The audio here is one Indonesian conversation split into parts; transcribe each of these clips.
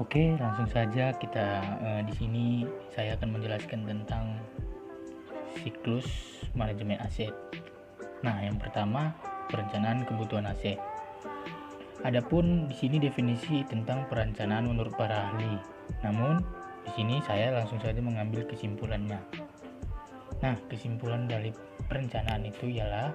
Oke, langsung saja kita di sini saya akan menjelaskan tentang siklus manajemen aset. Nah, yang pertama, perencanaan kebutuhan aset. Adapun di sini definisi tentang perencanaan menurut para ahli. Namun, di sini saya langsung saja mengambil kesimpulannya. Nah, kesimpulan dari perencanaan itu ialah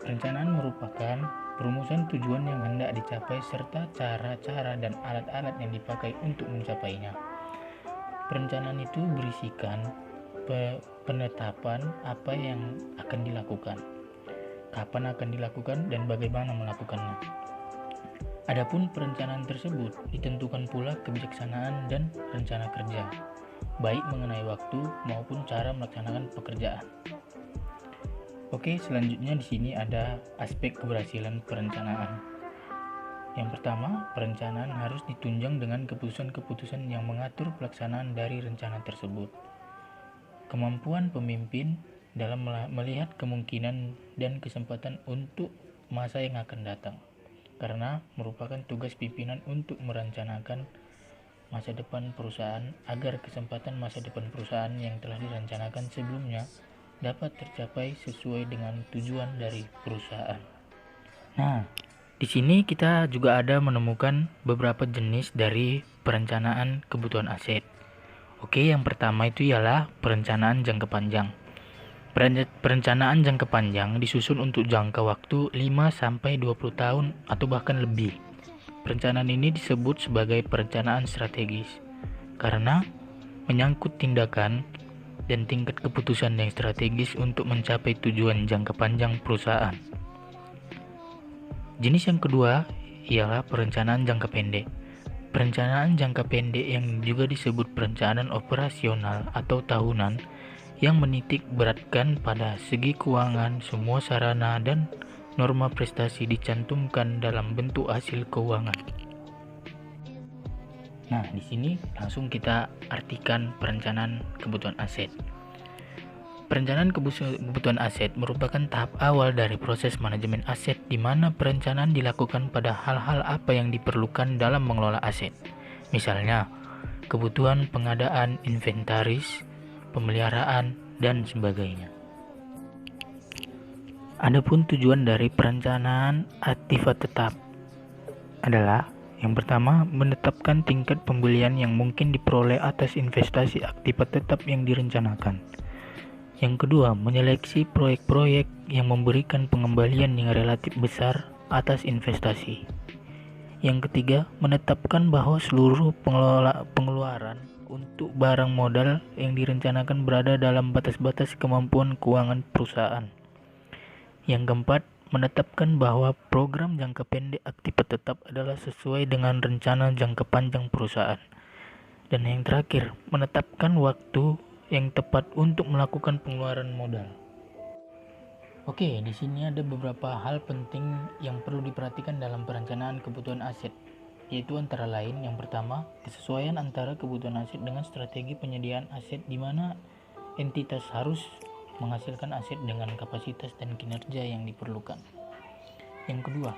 perencanaan merupakan perumusan tujuan yang hendak dicapai serta cara-cara dan alat-alat yang dipakai untuk mencapainya. Perencanaan itu berisikan penetapan apa yang akan dilakukan, kapan akan dilakukan, dan bagaimana melakukannya. Adapun perencanaan tersebut ditentukan pula kebijaksanaan dan rencana kerja, baik mengenai waktu maupun cara melaksanakan pekerjaan. Oke, selanjutnya di sini ada aspek keberhasilan perencanaan. Yang pertama, perencanaan harus ditunjang dengan keputusan-keputusan yang mengatur pelaksanaan dari rencana tersebut. Kemampuan pemimpin dalam melihat kemungkinan dan kesempatan untuk masa yang akan datang, karena merupakan tugas pimpinan untuk merencanakan masa depan perusahaan agar kesempatan masa depan perusahaan yang telah direncanakan sebelumnya dapat tercapai sesuai dengan tujuan dari perusahaan. Nah, di sini kita juga ada menemukan beberapa jenis dari perencanaan kebutuhan aset. Oke, yang pertama itu ialah perencanaan jangka panjang. Perencanaan jangka panjang disusun untuk jangka waktu 5-20 tahun atau bahkan lebih. Perencanaan ini disebut sebagai perencanaan strategis karena menyangkut tindakan dan tingkat keputusan yang strategis untuk mencapai tujuan jangka panjang perusahaan. Jenis yang kedua ialah perencanaan jangka pendek. Perencanaan jangka pendek yang juga disebut perencanaan operasional atau tahunan yang menitik beratkan pada segi keuangan. Semua sarana dan norma prestasi dicantumkan dalam bentuk hasil keuangan. Nah, di sini langsung kita artikan perencanaan kebutuhan aset. Perencanaan kebutuhan aset merupakan tahap awal dari proses manajemen aset di mana perencanaan dilakukan pada hal-hal apa yang diperlukan dalam mengelola aset. Misalnya, kebutuhan pengadaan, inventaris, pemeliharaan, dan sebagainya. Adapun tujuan dari perencanaan aktiva tetap adalah yang pertama, menetapkan tingkat pembelian yang mungkin diperoleh atas investasi aktiva tetap yang direncanakan. Yang kedua, menyeleksi proyek-proyek yang memberikan pengembalian yang relatif besar atas investasi. Yang ketiga, menetapkan bahwa seluruh pengeluaran untuk barang modal yang direncanakan berada dalam batas-batas kemampuan keuangan perusahaan. Yang keempat, menetapkan bahwa program jangka pendek aktiva tetap adalah sesuai dengan rencana jangka panjang perusahaan. Dan yang terakhir, menetapkan waktu yang tepat untuk melakukan pengeluaran modal. Oke, di sini ada beberapa hal penting yang perlu diperhatikan dalam perencanaan kebutuhan aset, yaitu antara lain yang pertama, kesesuaian antara kebutuhan aset dengan strategi penyediaan aset di mana entitas harus menghasilkan aset dengan kapasitas dan kinerja yang diperlukan. Yang kedua,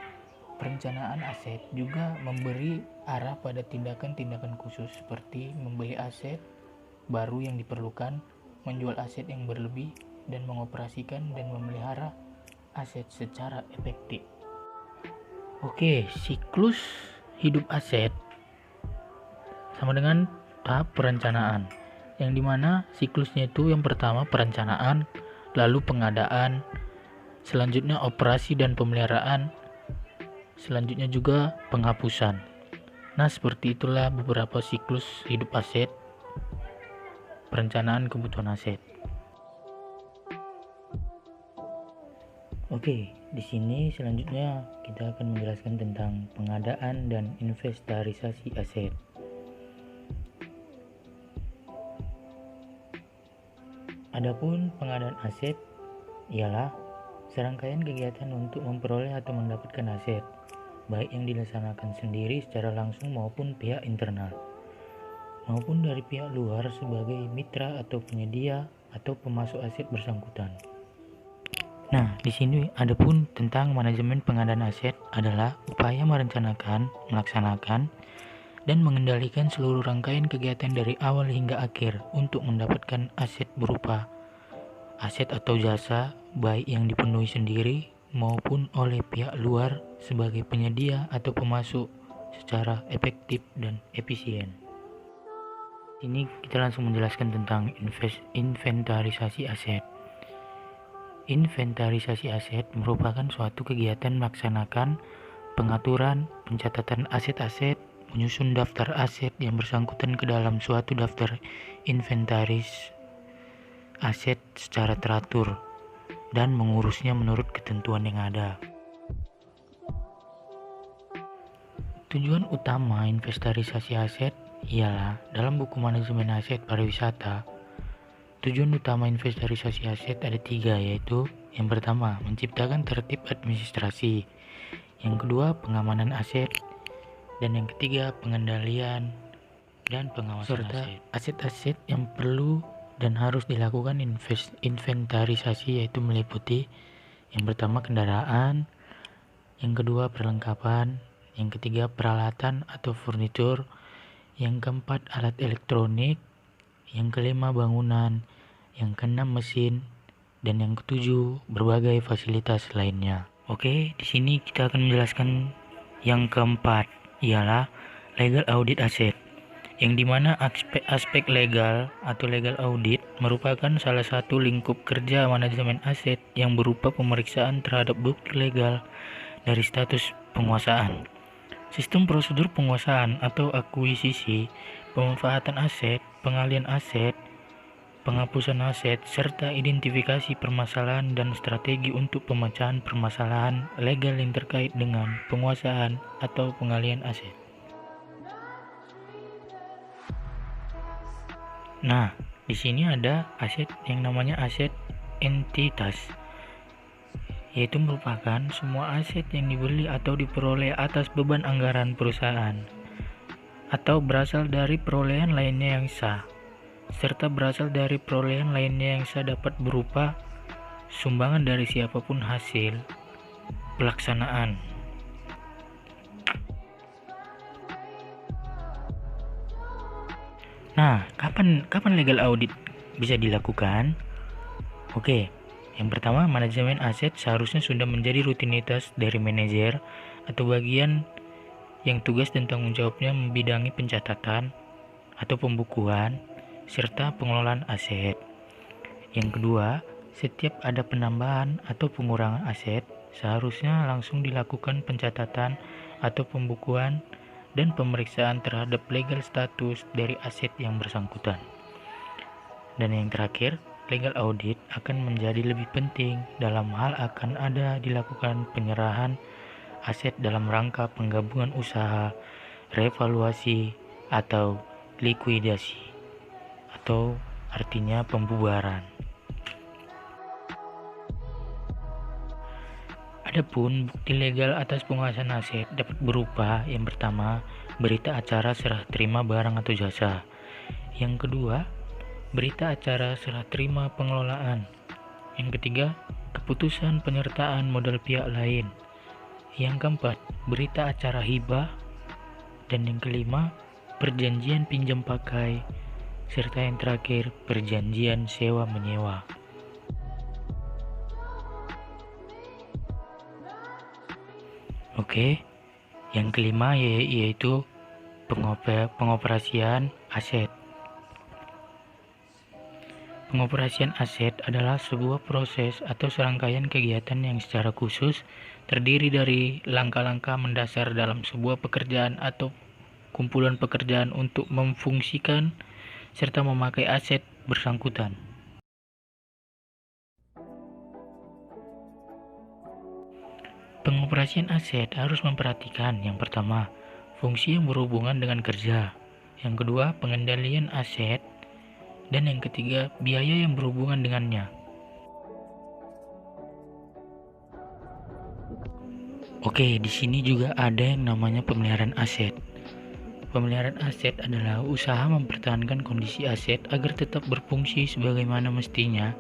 perencanaan aset juga memberi arah pada tindakan-tindakan khusus seperti membeli aset baru yang diperlukan, menjual aset yang berlebih, dan mengoperasikan dan memelihara aset secara efektif. Oke, siklus hidup aset sama dengan tahap perencanaan, yang dimana siklusnya itu yang pertama perencanaan, lalu pengadaan, selanjutnya operasi dan pemeliharaan, selanjutnya juga penghapusan. Nah, seperti itulah beberapa siklus hidup aset perencanaan kebutuhan aset. Oke, di sini selanjutnya kita akan menjelaskan tentang pengadaan dan inventarisasi aset. Adapun pengadaan aset ialah serangkaian kegiatan untuk memperoleh atau mendapatkan aset, baik yang dilaksanakan sendiri secara langsung maupun pihak internal, maupun dari pihak luar sebagai mitra atau penyedia atau pemasok aset bersangkutan. Nah, di sini adapun tentang manajemen pengadaan aset adalah upaya merencanakan, melaksanakan, dan mengendalikan seluruh rangkaian kegiatan dari awal hingga akhir untuk mendapatkan aset berupa aset atau jasa, baik yang dipenuhi sendiri maupun oleh pihak luar sebagai penyedia atau pemasok secara efektif dan efisien. Ini kita langsung menjelaskan tentang inventarisasi aset. Inventarisasi aset merupakan suatu kegiatan melaksanakan pengaturan, pencatatan aset-aset, menyusun daftar aset yang bersangkutan ke dalam suatu daftar inventaris aset secara teratur dan mengurusnya menurut ketentuan yang ada. Tujuan utama inventarisasi aset ialah dalam buku manajemen aset pariwisata. Tujuan utama inventarisasi aset ada 3, yaitu yang pertama, menciptakan tertib administrasi, yang kedua, pengamanan aset, dan yang ketiga, pengendalian dan pengawasan serta aset-aset yang perlu dan harus dilakukan inventarisasi, yaitu meliputi yang pertama kendaraan, yang kedua perlengkapan, yang ketiga peralatan atau furnitur, yang keempat alat elektronik, yang kelima bangunan, yang keenam mesin, dan yang ketujuh berbagai fasilitas lainnya. Oke, di sini kita akan menjelaskan yang keempat, ialah legal audit aset, yang dimana aspek legal atau legal audit merupakan salah satu lingkup kerja manajemen aset yang berupa pemeriksaan terhadap bukti legal dari status penguasaan, sistem prosedur penguasaan atau akuisisi, pemanfaatan aset, pengalian aset, penghapusan aset, serta identifikasi permasalahan dan strategi untuk pemecahan permasalahan legal yang terkait dengan penguasaan atau pengalian aset. Nah, di sini ada aset yang namanya aset entitas, yaitu merupakan semua aset yang dibeli atau diperoleh atas beban anggaran perusahaan atau berasal dari perolehan lainnya yang sah, serta berasal dari perolehan lainnya yang sah dapat berupa sumbangan dari siapapun hasil pelaksanaan. Nah, kapan legal audit bisa dilakukan? Oke, yang pertama, manajemen aset seharusnya sudah menjadi rutinitas dari manajer atau bagian yang tugas dan tanggung jawabnya membidangi pencatatan atau pembukuan serta pengelolaan aset. Yang kedua, setiap ada penambahan atau pengurangan aset, seharusnya langsung dilakukan pencatatan atau pembukuan dan pemeriksaan terhadap legal status dari aset yang bersangkutan. Dan yang terakhir, legal audit akan menjadi lebih penting dalam hal akan ada dilakukan penyerahan aset dalam rangka penggabungan usaha, revaluasi, atau likuidasi, atau artinya pembubaran. Adapun bukti legal atas penguasaan aset dapat berupa yang pertama, berita acara serah terima barang atau jasa. Yang kedua, berita acara serah terima pengelolaan. Yang ketiga, keputusan penyertaan modal pihak lain. Yang keempat, berita acara hibah. Dan yang kelima, perjanjian pinjam pakai. Serta yang terakhir, perjanjian sewa menyewa. Oke, yang kelima yaitu pengoperasian aset. Pengoperasian aset adalah sebuah proses atau serangkaian kegiatan yang secara khusus terdiri dari langkah-langkah mendasar dalam sebuah pekerjaan atau kumpulan pekerjaan untuk memfungsikan serta memakai aset bersangkutan. Pengoperasian aset harus memperhatikan yang pertama, fungsi yang berhubungan dengan kerja, yang kedua, pengendalian aset, dan yang ketiga, biaya yang berhubungan dengannya. Oke, di sini juga ada yang namanya pemeliharaan aset. Pemeliharaan aset adalah usaha mempertahankan kondisi aset agar tetap berfungsi sebagaimana mestinya,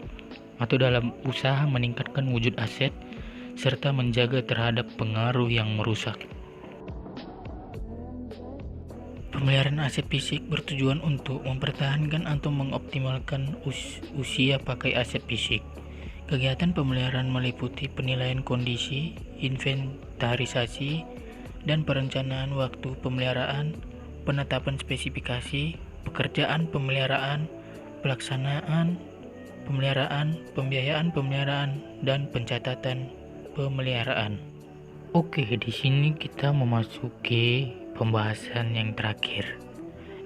atau dalam usaha meningkatkan wujud aset serta menjaga terhadap pengaruh yang merusak. Pemeliharaan aset fisik bertujuan untuk mempertahankan atau mengoptimalkan usia pakai aset fisik. Kegiatan pemeliharaan meliputi penilaian kondisi, inventarisasi, dan perencanaan waktu pemeliharaan, penetapan spesifikasi, pekerjaan pemeliharaan, pelaksanaan pemeliharaan, pembiayaan pemeliharaan, dan pencatatan pemeliharaan. Oke, di sini kita memasuki pembahasan yang terakhir,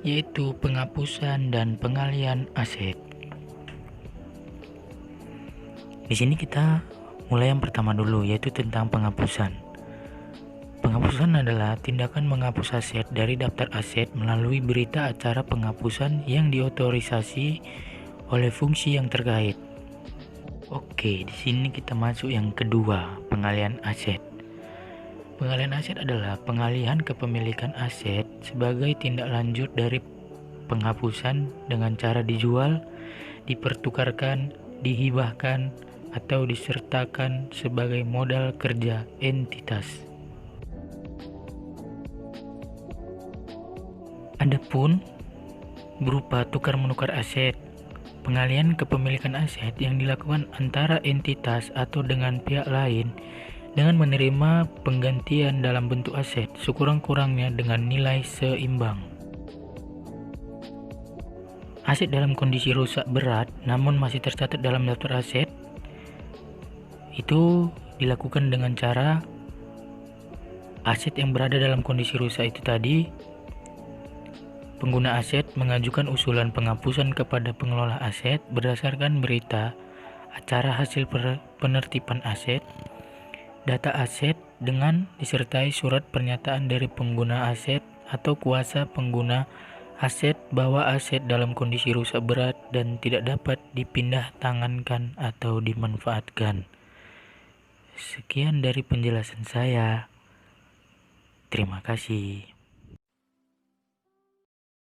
yaitu penghapusan dan pengalihan aset. Di sini kita mulai yang pertama dulu, yaitu tentang penghapusan. Penghapusan adalah tindakan menghapus aset dari daftar aset melalui berita acara penghapusan yang diotorisasi oleh fungsi yang terkait. Oke, di sini kita masuk yang kedua, pengalihan aset. Pengalihan aset adalah pengalihan kepemilikan aset sebagai tindak lanjut dari penghapusan dengan cara dijual, dipertukarkan, dihibahkan, atau disertakan sebagai modal kerja entitas. Adapun berupa tukar-menukar aset, pengalihan kepemilikan aset yang dilakukan antara entitas atau dengan pihak lain dengan menerima penggantian dalam bentuk aset sekurang-kurangnya dengan nilai seimbang. Aset dalam kondisi rusak berat namun masih tercatat dalam daftar aset itu dilakukan dengan cara aset yang berada dalam kondisi rusak itu tadi, pengguna aset mengajukan usulan penghapusan kepada pengelola aset berdasarkan berita acara hasil penertiban aset, data aset dengan disertai surat pernyataan dari pengguna aset atau kuasa pengguna aset bahwa aset dalam kondisi rusak berat dan tidak dapat dipindah tangankan atau dimanfaatkan. Sekian dari penjelasan saya. Terima kasih.